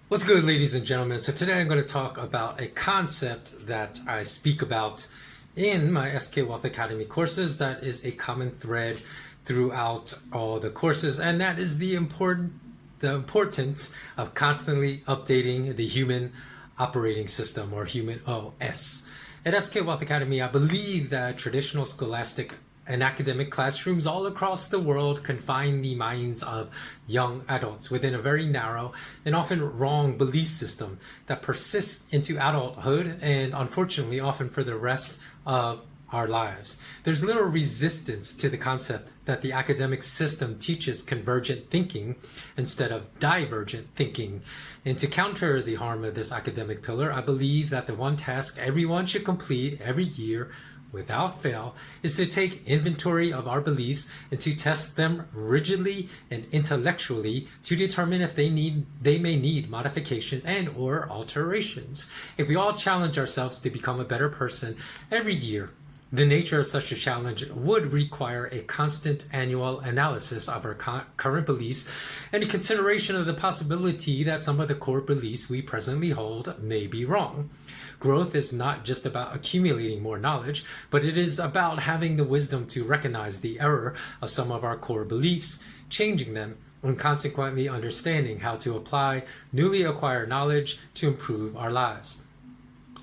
What's good, ladies and gentlemen? So today I'm going to talk about a concept that I speak about in my SK Wealth Academy courses. That is a common thread throughout all the courses, and that is the importance of constantly updating the human operating system, or human OS. At SK Wealth Academy, I believe that traditional scholastic and academic classrooms all across the world confine the minds of young adults within a very narrow and often wrong belief system that persists into adulthood and unfortunately often for the rest of our lives. There's little resistance to the concept that the academic system teaches convergent thinking instead of divergent thinking. And to counter the harm of this academic pillar, I believe that the one task everyone should complete every year without fail is to take inventory of our beliefs and to test them rigidly and intellectually to determine if they may need modifications and or alterations. If we all challenge ourselves to become a better person every year, the nature of such a challenge would require a constant annual analysis of our current beliefs and a consideration of the possibility that some of the core beliefs we presently hold may be wrong. Growth is not just about accumulating more knowledge, but it is about having the wisdom to recognize the error of some of our core beliefs, changing them, and consequently understanding how to apply newly acquired knowledge to improve our lives.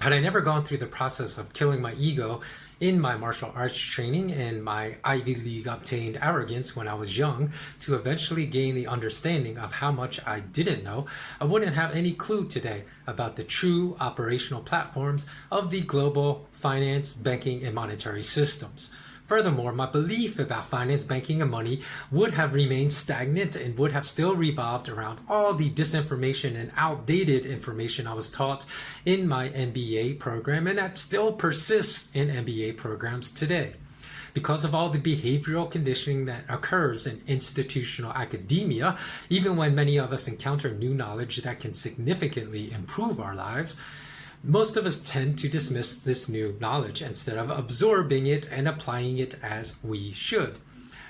Had I never gone through the process of killing my ego in my martial arts training and my Ivy League obtained arrogance when I was young to eventually gain the understanding of how much I didn't know, I wouldn't have any clue today about the true operational platforms of the global finance, banking, and monetary systems. Furthermore, my belief about finance, banking, and money would have remained stagnant and would have still revolved around all the disinformation and outdated information I was taught in my MBA program, and that still persists in MBA programs today. Because of all the behavioral conditioning that occurs in institutional academia, even when many of us encounter new knowledge that can significantly improve our lives, most of us tend to dismiss this new knowledge instead of absorbing it and applying it as we should.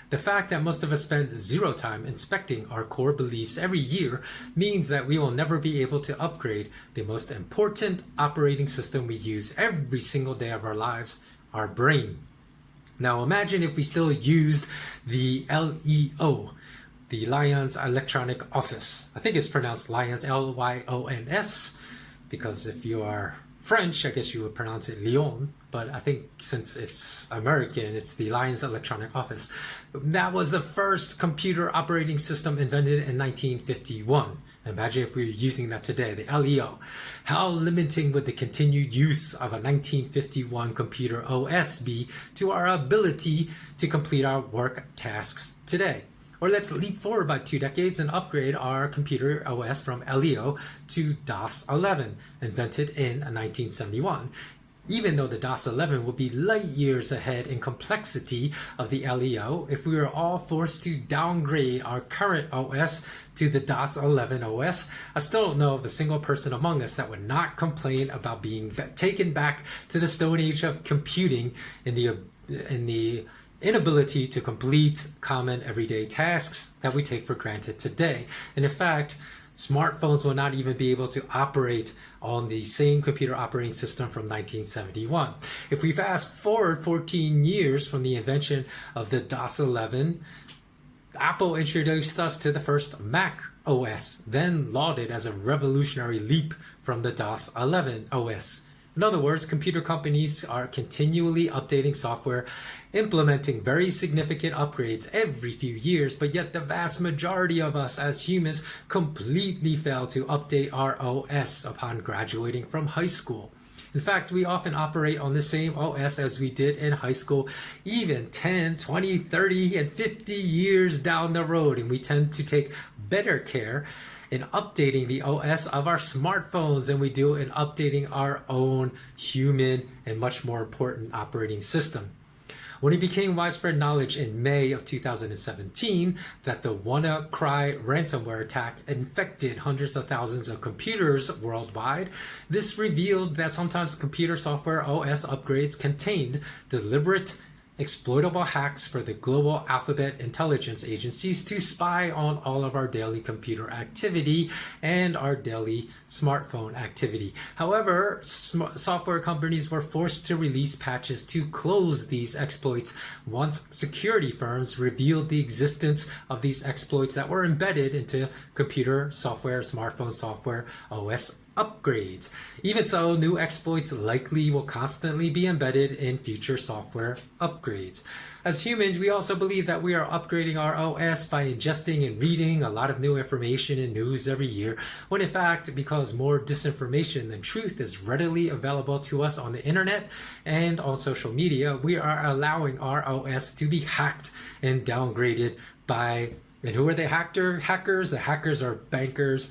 The fact that most of us spend zero time inspecting our core beliefs every year means that we will never be able to upgrade the most important operating system we use every single day of our lives, our brain. Now imagine if we still used the LEO, the Lyons Electronic Office. I think it's pronounced Lyons, Lyons, because if you are French, I guess you would pronounce it Lyon, but I think since it's American, it's the Lyons Electronic Office. That was the first computer operating system invented in 1951. Imagine if we were using that today, the LEO. How limiting would the continued use of a 1951 computer OS be to our ability to complete our work tasks today? Or let's leap forward by 2 decades and upgrade our computer OS from LEO to DOS-11, invented in 1971. Even though the DOS-11 would be light years ahead in complexity of the LEO, if we were all forced to downgrade our current OS to the DOS-11 OS, I still don't know of a single person among us that would not complain about being taken back to the Stone Age of computing in the inability to complete common everyday tasks that we take for granted today. And in fact, smartphones will not even be able to operate on the same computer operating system from 1971. If we fast forward 14 years from the invention of the DOS-11, Apple introduced us to the first Mac OS, then lauded as a revolutionary leap from the DOS-11 OS. In other words, computer companies are continually updating software, implementing very significant upgrades every few years, but yet the vast majority of us as humans completely fail to update our OS upon graduating from high school. In fact, we often operate on the same OS as we did in high school, even 10, 20, 30, and 50 years down the road, and we tend to take better care in updating the OS of our smartphones than we do in updating our own human and much more important operating system. When it became widespread knowledge in May of 2017 that the WannaCry ransomware attack infected hundreds of thousands of computers worldwide, this revealed that sometimes computer software OS upgrades contained deliberate exploitable hacks for the global alphabet intelligence agencies to spy on all of our daily computer activity and our daily smartphone activity. However, software companies were forced to release patches to close these exploits once security firms revealed the existence of these exploits that were embedded into computer software, smartphone software, OS upgrades. Even so, new exploits likely will constantly be embedded in future software upgrades. As humans, we also believe that we are upgrading our OS by ingesting and reading a lot of new information and news every year, when in fact, because more disinformation than truth is readily available to us on the internet and on social media, we are allowing our OS to be hacked and downgraded by, and who are the hackers? The hackers are bankers,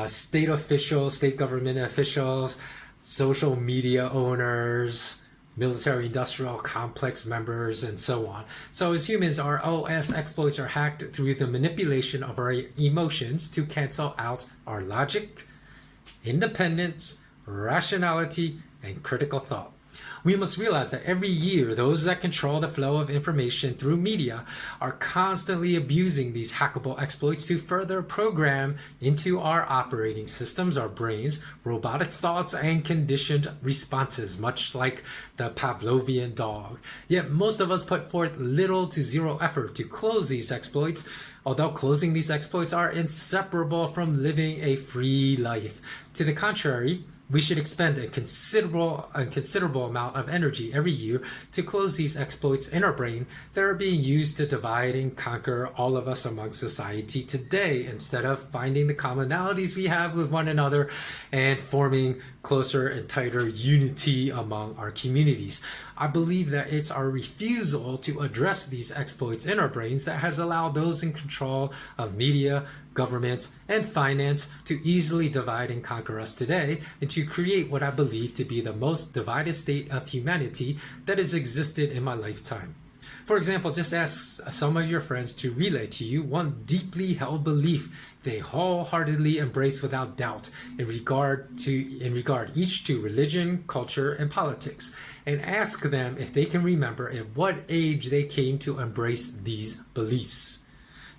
state officials, state government officials, social media owners, military industrial complex members, and so on. So as humans, our OS exploits are hacked through the manipulation of our emotions to cancel out our logic, independence, rationality, and critical thought. We must realize that every year, those that control the flow of information through media are constantly abusing these hackable exploits to further program into our operating systems, our brains, robotic thoughts and conditioned responses, much like the Pavlovian dog. Yet most of us put forth little to zero effort to close these exploits, although closing these exploits are inseparable from living a free life. To the contrary, we should expend a considerable amount of energy every year to close these exploits in our brain that are being used to divide and conquer all of us among society today, instead of finding the commonalities we have with one another and forming closer and tighter unity among our communities. I believe that it's our refusal to address these exploits in our brains that has allowed those in control of media, government, and finance to easily divide and conquer us today, and to create what I believe to be the most divided state of humanity that has existed in my lifetime. For example, just ask some of your friends to relay to you one deeply held belief they wholeheartedly embrace without doubt in regard each to religion, culture, and politics, and ask them if they can remember at what age they came to embrace these beliefs.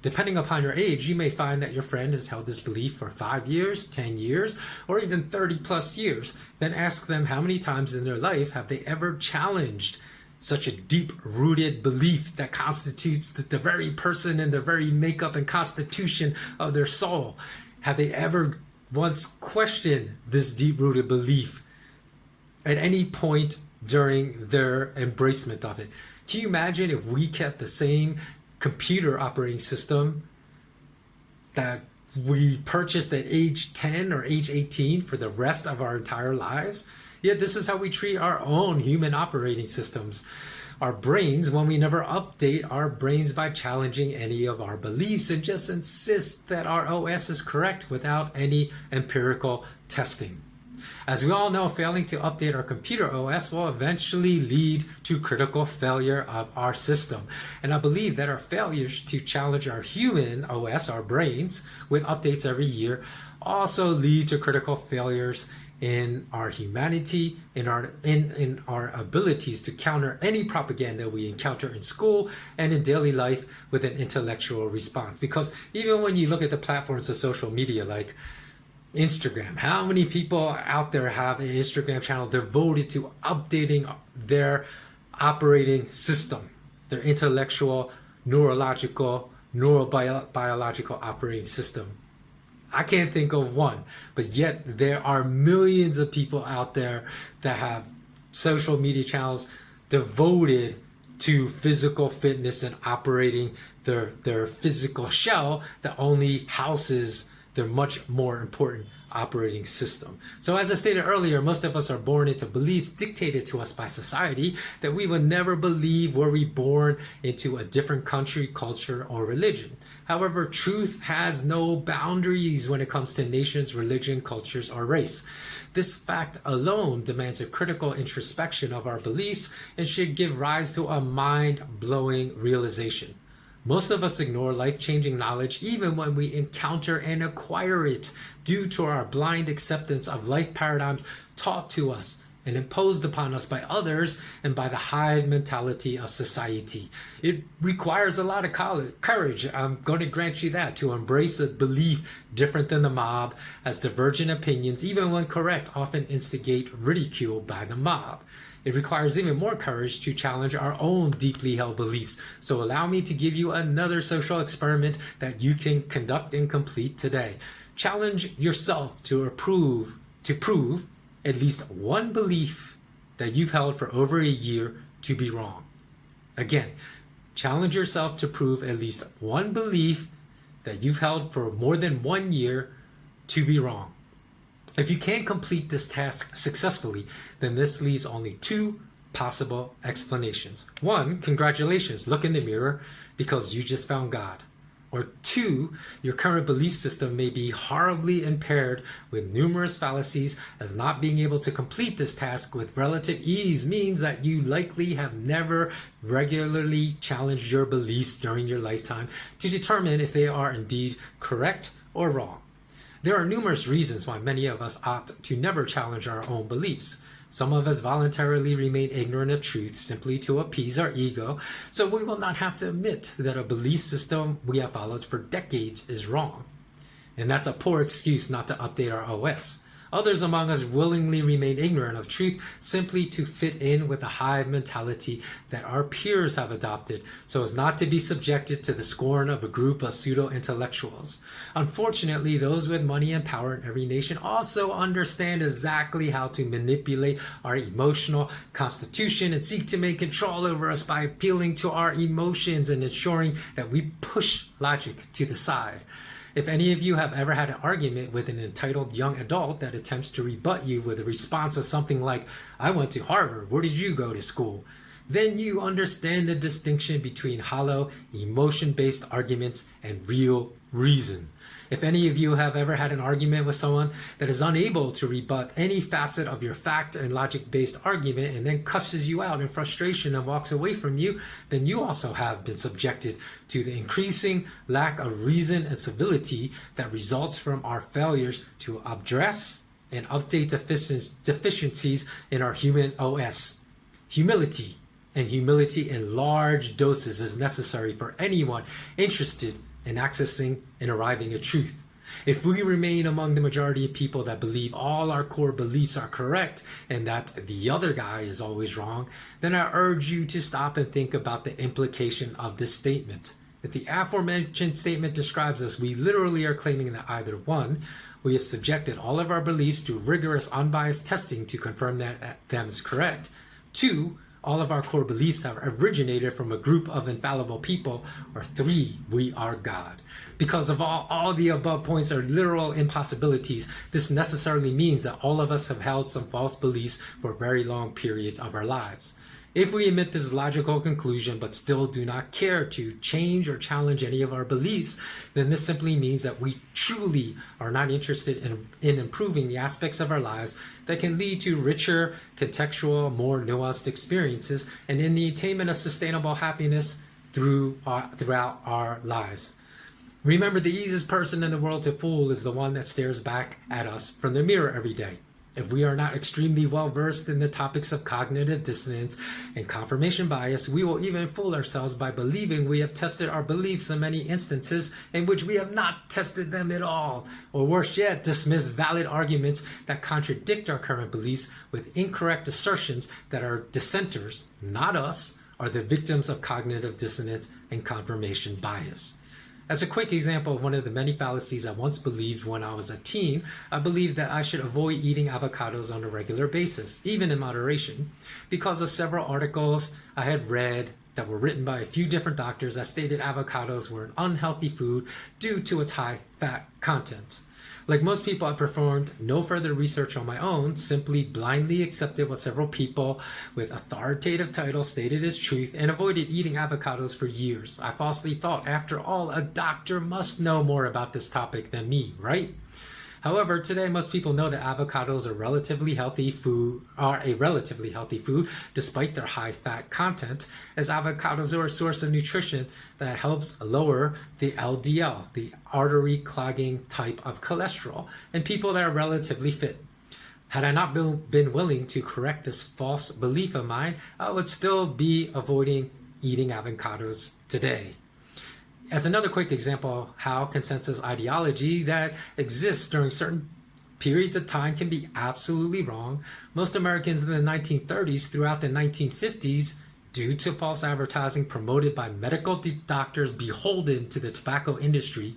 Depending upon your age, you may find that your friend has held this belief for 5 years, 10 years, or even 30 plus years. Then ask them how many times in their life have they ever challenged such a deep-rooted belief that constitutes the very person and the very makeup and constitution of their soul. Have they ever once questioned this deep-rooted belief at any point during their embracement of it? Can you imagine if we kept the same computer operating system that we purchased at age 10 or age 18 for the rest of our entire lives? Yet this is how we treat our own human operating systems, our brains, when we never update our brains by challenging any of our beliefs and just insist that our OS is correct without any empirical testing. As we all know, failing to update our computer OS will eventually lead to critical failure of our system. And I believe that our failures to challenge our human OS, our brains, with updates every year also lead to critical failures in our humanity, in our abilities to counter any propaganda we encounter in school and in daily life with an intellectual response. Because even when you look at the platforms of social media like Instagram, how many people out there have an Instagram channel devoted to updating their operating system, their intellectual, neurological, neurobiological operating system? I can't think of one, but yet there are millions of people out there that have social media channels devoted to physical fitness and operating their physical shell that only houses their much more important operating system. So as I stated earlier, most of us are born into beliefs dictated to us by society that we would never believe were we born into a different country, culture, or religion. However, truth has no boundaries when it comes to nations, religion, cultures, or race. This fact alone demands a critical introspection of our beliefs and should give rise to a mind-blowing realization. Most of us ignore life-changing knowledge even when we encounter and acquire it due to our blind acceptance of life paradigms taught to us and imposed upon us by others and by the hive mentality of society. It requires a lot of courage, I'm going to grant you that, to embrace a belief different than the mob, as divergent opinions, even when correct, often instigate ridicule by the mob. It requires even more courage to challenge our own deeply held beliefs. So allow me to give you another social experiment that you can conduct and complete today. Challenge yourself to prove at least one belief that you've held for over a year to be wrong. Again, challenge yourself to prove at least one belief that you've held for more than 1 year to be wrong. If you can't complete this task successfully, then this leaves only two possible explanations. One, congratulations, look in the mirror because you just found God. Or two, your current belief system may be horribly impaired with numerous fallacies, as not being able to complete this task with relative ease means that you likely have never regularly challenged your beliefs during your lifetime to determine if they are indeed correct or wrong. There are numerous reasons why many of us opt to never challenge our own beliefs. Some of us voluntarily remain ignorant of truth simply to appease our ego, so we will not have to admit that a belief system we have followed for decades is wrong. And that's a poor excuse not to update our OS. Others among us willingly remain ignorant of truth simply to fit in with the hive mentality that our peers have adopted, so as not to be subjected to the scorn of a group of pseudo-intellectuals. Unfortunately, those with money and power in every nation also understand exactly how to manipulate our emotional constitution and seek to make control over us by appealing to our emotions and ensuring that we push logic to the side. If any of you have ever had an argument with an entitled young adult that attempts to rebut you with a response of something like, "I went to Harvard, where did you go to school?" then you understand the distinction between hollow, emotion-based arguments and real reason. If any of you have ever had an argument with someone that is unable to rebut any facet of your fact and logic-based argument and then cusses you out in frustration and walks away from you, then you also have been subjected to the increasing lack of reason and civility that results from our failures to address and update deficiencies in our human OS. Humility, and humility in large doses, is necessary for anyone interested in accessing and arriving at truth. If we remain among the majority of people that believe all our core beliefs are correct and that the other guy is always wrong, then I urge you to stop and think about the implication of this statement. If the aforementioned statement describes us, we literally are claiming that either one, we have subjected all of our beliefs to rigorous unbiased testing to confirm that them is correct. Two, all of our core beliefs have originated from a group of infallible people. Or three, we are God. Because of all the above points are literal impossibilities, this necessarily means that all of us have held some false beliefs for very long periods of our lives. If we admit this logical conclusion but still do not care to change or challenge any of our beliefs, then this simply means that we truly are not interested in improving the aspects of our lives that can lead to richer, contextual, more nuanced experiences and in the attainment of sustainable happiness throughout our lives. Remember, the easiest person in the world to fool is the one that stares back at us from the mirror every day. If we are not extremely well versed in the topics of cognitive dissonance and confirmation bias, we will even fool ourselves by believing we have tested our beliefs in many instances in which we have not tested them at all. Or worse yet, dismiss valid arguments that contradict our current beliefs with incorrect assertions that our dissenters, not us, are the victims of cognitive dissonance and confirmation bias. As a quick example of one of the many fallacies I once believed when I was a teen, I believed that I should avoid eating avocados on a regular basis, even in moderation, because of several articles I had read that were written by a few different doctors that stated avocados were an unhealthy food due to its high fat content. Like most people, I performed no further research on my own, simply blindly accepted what several people with authoritative titles stated as truth and avoided eating avocados for years. I falsely thought, after all, a doctor must know more about this topic than me, right? However, today most people know that avocados are a relatively healthy food despite their high fat content, as avocados are a source of nutrition that helps lower the LDL, the artery clogging type of cholesterol, in people that are relatively fit. Had I not been willing to correct this false belief of mine, I would still be avoiding eating avocados today. As another quick example, how consensus ideology that exists during certain periods of time can be absolutely wrong. Most Americans in the 1930s throughout the 1950s, due to false advertising promoted by medical doctors beholden to the tobacco industry,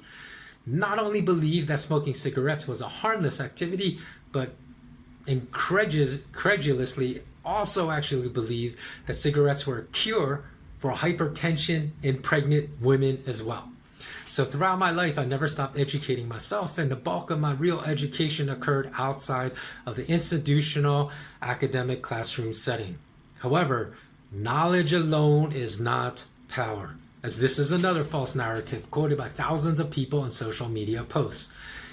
not only believed that smoking cigarettes was a harmless activity, but incredulously also actually believed that cigarettes were a cure for hypertension in pregnant women as well. So throughout my life, I never stopped educating myself, and the bulk of my real education occurred outside of the institutional academic classroom setting. However, knowledge alone is not power, as this is another false narrative quoted by thousands of people in social media posts.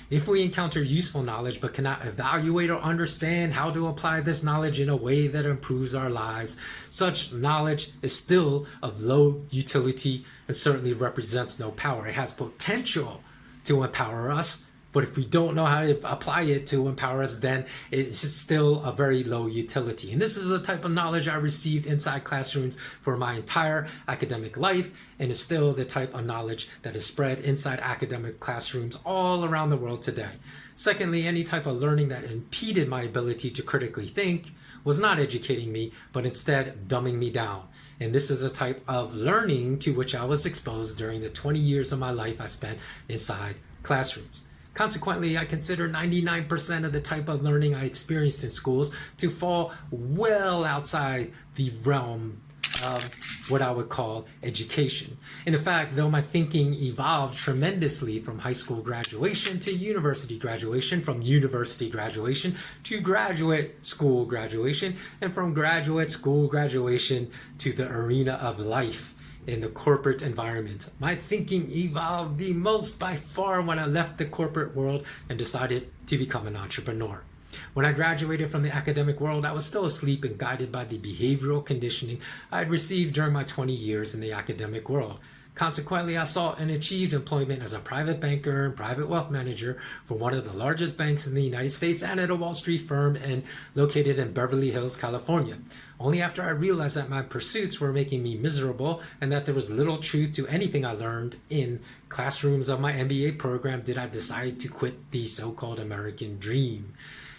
If we encounter useful knowledge but cannot evaluate or understand how to apply this knowledge in a way that improves our lives, such knowledge is still of low utility and certainly represents no power. It has potential to empower us, but if we don't know how to apply it to empower us, then it's still a very low utility. And this is the type of knowledge I received inside classrooms for my entire academic life, and is still the type of knowledge that is spread inside academic classrooms all around the world today. Secondly, any type of learning that impeded my ability to critically think was not educating me, but instead dumbing me down. And this is the type of learning to which I was exposed during the 20 years of my life I spent inside classrooms. Consequently, I consider 99% of the type of learning I experienced in schools to fall well outside the realm of what I would call education. And in fact, though my thinking evolved tremendously from high school graduation to university graduation, from university graduation to graduate school graduation, and from graduate school graduation to the arena of life in the corporate environment, my thinking evolved the most by far when I left the corporate world and decided to become an entrepreneur. When I graduated from the academic world, I was still asleep and guided by the behavioral conditioning I had received during my 20 years in the academic world. Consequently, I sought and achieved employment as a private banker and private wealth manager for one of the largest banks in the United States and at a Wall Street firm located in Beverly Hills, California. Only after I realized that my pursuits were making me miserable and that there was little truth to anything I learned in classrooms of my MBA program did I decide to quit the so-called American dream.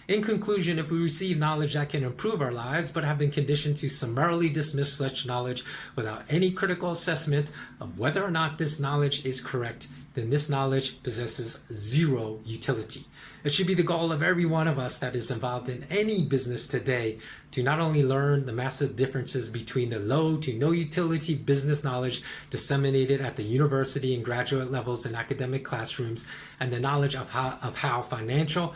In conclusion, if we receive knowledge that can improve our lives but have been conditioned to summarily dismiss such knowledge without any critical assessment of whether or not this knowledge is correct, then this knowledge possesses zero utility. It should be the goal of every one of us that is involved in any business today to not only learn the massive differences between the low to no utility business knowledge disseminated at the university and graduate levels in academic classrooms and the knowledge of how financial,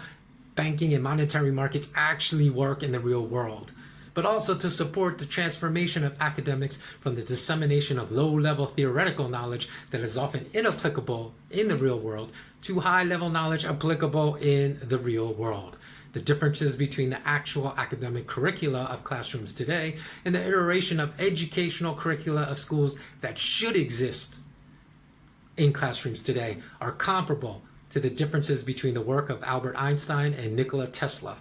banking, and monetary markets actually work in the real world, but also to support the transformation of academics from the dissemination of low-level theoretical knowledge that is often inapplicable in the real world to high-level knowledge applicable in the real world. The differences between the actual academic curricula of classrooms today and the iteration of educational curricula of schools that should exist in classrooms today are comparable to the differences between the work of Albert Einstein and Nikola Tesla.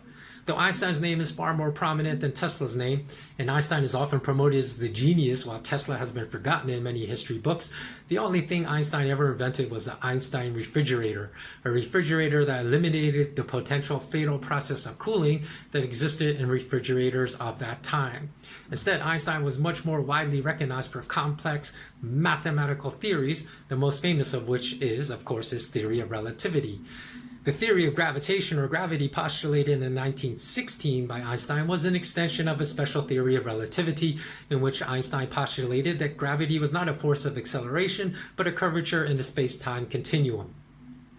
Though Einstein's name is far more prominent than Tesla's name, and Einstein is often promoted as the genius while Tesla has been forgotten in many history books, the only thing Einstein ever invented was the Einstein refrigerator, a refrigerator that eliminated the potential fatal process of cooling that existed in refrigerators of that time. Instead, Einstein was much more widely recognized for complex mathematical theories, the most famous of which is, of course, his theory of relativity. The theory of gravitation or gravity postulated in 1916 by Einstein was an extension of a special theory of relativity in which Einstein postulated that gravity was not a force of acceleration but a curvature in the space-time continuum.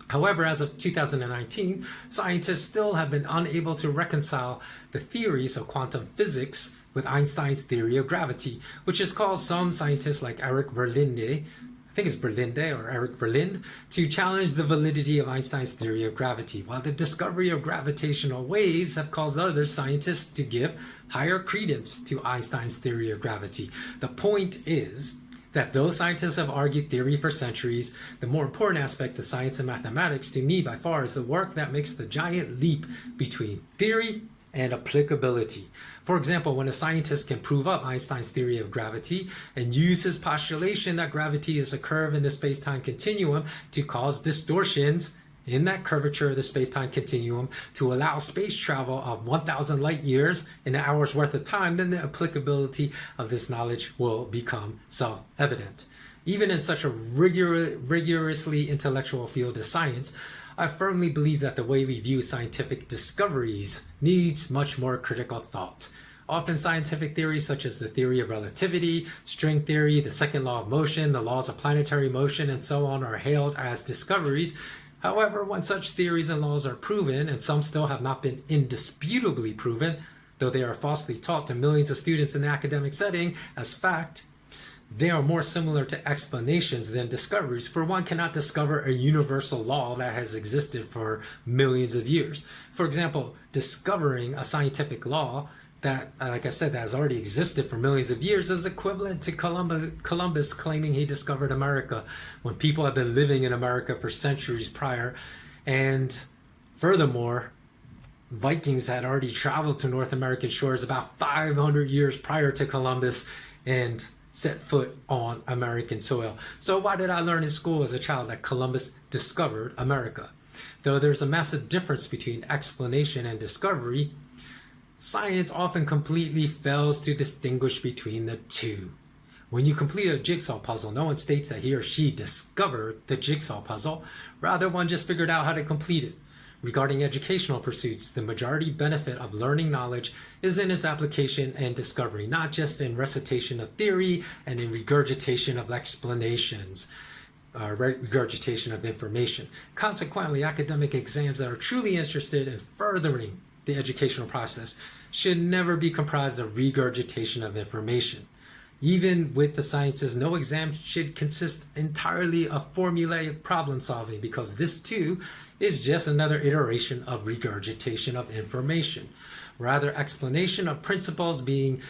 However, as of 2019, scientists still have been unable to reconcile the theories of quantum physics with Einstein's theory of gravity, which has caused some scientists like Eric Verlinde, I think it's Verlinde or Eric Verlinde, to challenge the validity of Einstein's theory of gravity, while the discovery of gravitational waves have caused other scientists to give higher credence to Einstein's theory of gravity. The point is that though scientists have argued theory for centuries, the more important aspect of science and mathematics to me by far is the work that makes the giant leap between theory and applicability. For example, when a scientist can prove up Einstein's theory of gravity and use his postulation that gravity is a curve in the space-time continuum to cause distortions in that curvature of the space-time continuum to allow space travel of 1,000 light years in an hour's worth of time, then the applicability of this knowledge will become self-evident. Even in such a rigorously intellectual field as science, I firmly believe that the way we view scientific discoveries needs much more critical thought. Often scientific theories such as the theory of relativity, string theory, the second law of motion, the laws of planetary motion, and so on are hailed as discoveries. However, when such theories and laws are proven, and some still have not been indisputably proven, though they are falsely taught to millions of students in the academic setting as fact, they are more similar to explanations than discoveries, for one cannot discover a universal law that has existed for millions of years. For example, discovering a scientific law that, like I said, that has already existed for millions of years is equivalent to Columbus claiming he discovered America when people have been living in America for centuries prior. And furthermore, Vikings had already traveled to North American shores about 500 years prior to Columbus and set foot on American soil. So why did I learn in school as a child that Columbus discovered America? Though there's a massive difference between explanation and discovery, science often completely fails to distinguish between the two. When you complete a jigsaw puzzle, no one states that he or she discovered the jigsaw puzzle. Rather, one just figured out how to complete it. Regarding educational pursuits, the majority benefit of learning knowledge is in its application and discovery, not just in recitation of theory and in regurgitation of explanations, regurgitation of information. Consequently, academic exams that are truly interested in furthering the educational process should never be comprised of regurgitation of information. Even with the sciences, no exam should consist entirely of formulaic problem solving, because this too is just another iteration of regurgitation of information. Rather, explanation of principles being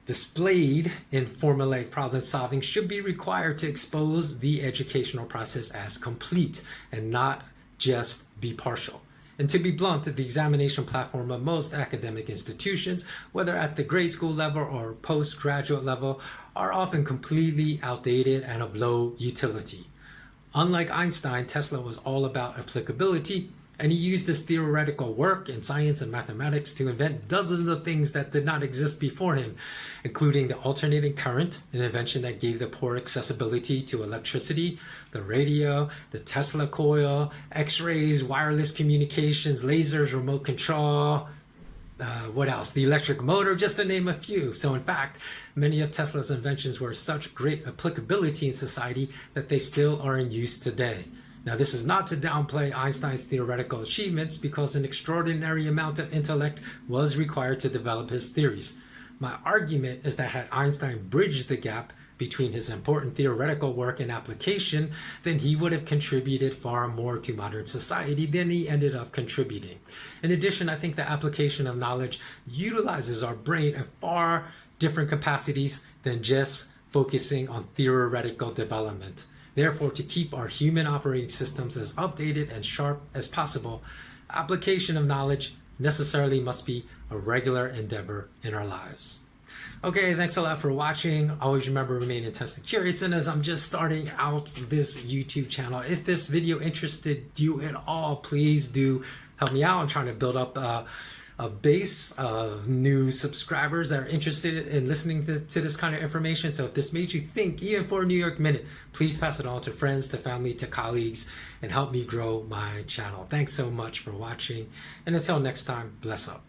displayed in formulaic problem solving should be required to expose the educational process as complete and not just be partial. And to be blunt, the examination platform of most academic institutions, whether at the grade school level or postgraduate level, are often completely outdated and of low utility. Unlike Einstein, Tesla was all about applicability, and he used his theoretical work in science and mathematics to invent dozens of things that did not exist before him, including the alternating current, an invention that gave the poor accessibility to electricity, the radio, the Tesla coil, X-rays, wireless communications, lasers, remote control, what else? The electric motor, just to name a few. So in fact, many of Tesla's inventions were such great applicability in society that they still are in use today. Now, this is not to downplay Einstein's theoretical achievements, because an extraordinary amount of intellect was required to develop his theories. My argument is that had Einstein bridged the gap between his important theoretical work and application, then he would have contributed far more to modern society than he ended up contributing. In addition, I think the application of knowledge utilizes our brain in far different capacities than just focusing on theoretical development. Therefore, to keep our human operating systems as updated and sharp as possible, application of knowledge necessarily must be a regular endeavor in our lives. Okay, thanks a lot for watching. Always remember, remain intensely curious. And as I'm just starting out this YouTube channel, if this video interested you at all, please do help me out. I'm trying to build up a base of new subscribers that are interested in listening to this kind of information. So if this made you think, even for a New York Minute, please pass it on to friends, to family, to colleagues, and help me grow my channel. Thanks so much for watching. And until next time, bless up.